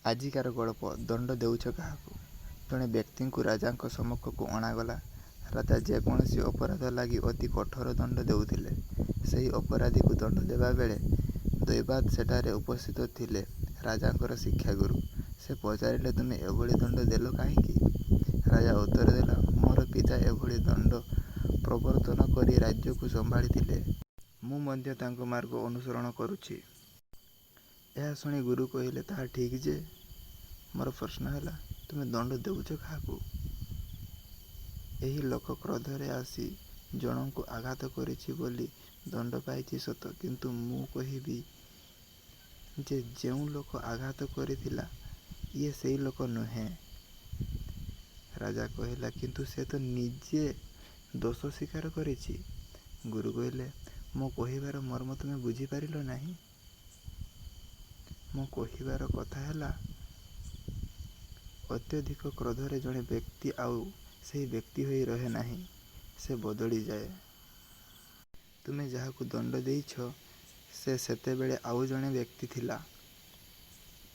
ଆଜିକାର ଗଳ୍ପ। ଦଣ୍ଡ ଦେଉଛ କାହାକୁ? ଜଣେ ବ୍ୟକ୍ତିଙ୍କୁ ରାଜାଙ୍କ ସମ୍ମୁଖକୁ ଅଣାଗଲା। ରାଜା ଯେକୌଣସି ଅପରାଧ ଲାଗି ଅତି କଠୋର ଦଣ୍ଡ ଦେଉଥିଲେ। ସେହି ଅପରାଧୀକୁ ଦଣ୍ଡ ଦେବା ବେଳେ ଦୈବାତ୍ ସେଠାରେ ଉପସ୍ଥିତ ଥିଲେ ରାଜାଙ୍କର ଶିକ୍ଷାଗୁରୁ। ସେ ପଚାରିଲେ, ତୁମେ ଏଭଳି ଦଣ୍ଡ ଦେଲ କାହିଁକି? ରାଜା ଉତ୍ତର ଦେଲା, ମୋର ପିତା ଏଭଳି ଦଣ୍ଡ ପ୍ରବର୍ତ୍ତନ କରି ରାଜ୍ୟକୁ ସମ୍ଭାଳିଥିଲେ। ମୁଁ ମଧ୍ୟ ତାଙ୍କ ମାର୍ଗ ଅନୁସରଣ କରୁଛି। ଏହା ଶୁଣି ଗୁରୁ କହିଲେ, ତାହା ଠିକ୍ ଯେ ମୋର ପ୍ରଶ୍ନ ହେଲା, ତୁମେ ଦଣ୍ଡ ଦେଉଛ କାହାକୁ? ଏହି ଲୋକ କ୍ରୋଧରେ ଆସି ଜଣଙ୍କୁ ଆଘାତ କରିଛି ବୋଲି ଦଣ୍ଡ ପାଇଛି ସତ, କିନ୍ତୁ ମୁଁ କହିବି ଯେ ଯେଉଁ ଲୋକ ଆଘାତ କରିଥିଲା ଇଏ ସେହି ଲୋକ ନୁହେଁ। ରାଜା କହିଲା, କିନ୍ତୁ ସେ ତ ନିଜେ ଦୋଷ ସ୍ୱୀକାର କରିଛି। ଗୁରୁ କହିଲେ, ମୋ କହିବାର ମର୍ମ ତୁମେ ବୁଝିପାରିଲ ନାହିଁ। ମୋ କହିବାର କଥା ହେଲା, ଅତ୍ୟଧିକ କ୍ରୋଧରେ ଜଣେ ବ୍ୟକ୍ତି ଆଉ ସେହି ବ୍ୟକ୍ତି ହୋଇ ରହେ ନାହିଁ, ସେ ବଦଳିଯାଏ। ତୁମେ ଯାହାକୁ ଦଣ୍ଡ ଦେଇଛ ସେ ସେତେବେଳେ ଆଉ ଜଣେ ବ୍ୟକ୍ତି ଥିଲା।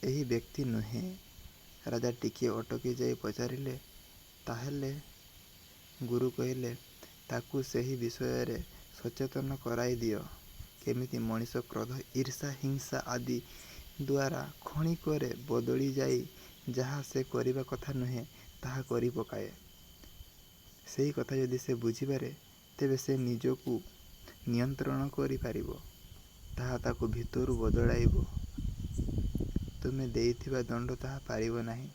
ଏହି ବ୍ୟକ୍ତି ନୁହେଁ। ରାଜା ଟିକିଏ ଅଟକି ଯାଇ ପଚାରିଲେ, ତାହେଲେ? ଗୁରୁ କହିଲେ, ତାକୁ ସେହି ବିଷୟରେ ସଚେତନ କରାଇ ଦିଅ। କେମିତି ମଣିଷ କ୍ରୋଧ, ଈର୍ଷା, ହିଂସା ଆଦି ଦ୍ୱାରା କ୍ଷଣିକରେ ବଦଳି ଯାଇ ଯାହା ସେ କରିବା କଥା ନୁହେଁ ତାହା କରି ପକାଏ। ସେହି କଥା ଯଦି ସେ ବୁଝିପାରେ, ତେବେ ସେ ନିଜକୁ ନିୟନ୍ତ୍ରଣ କରିପାରିବ। ତାହା ତାକୁ ଭିତରୁ ବଦଳାଇବ। ତୁମେ ଦେଇଥିବା ଦଣ୍ଡ ତାହା ପାରିବ ନାହିଁ।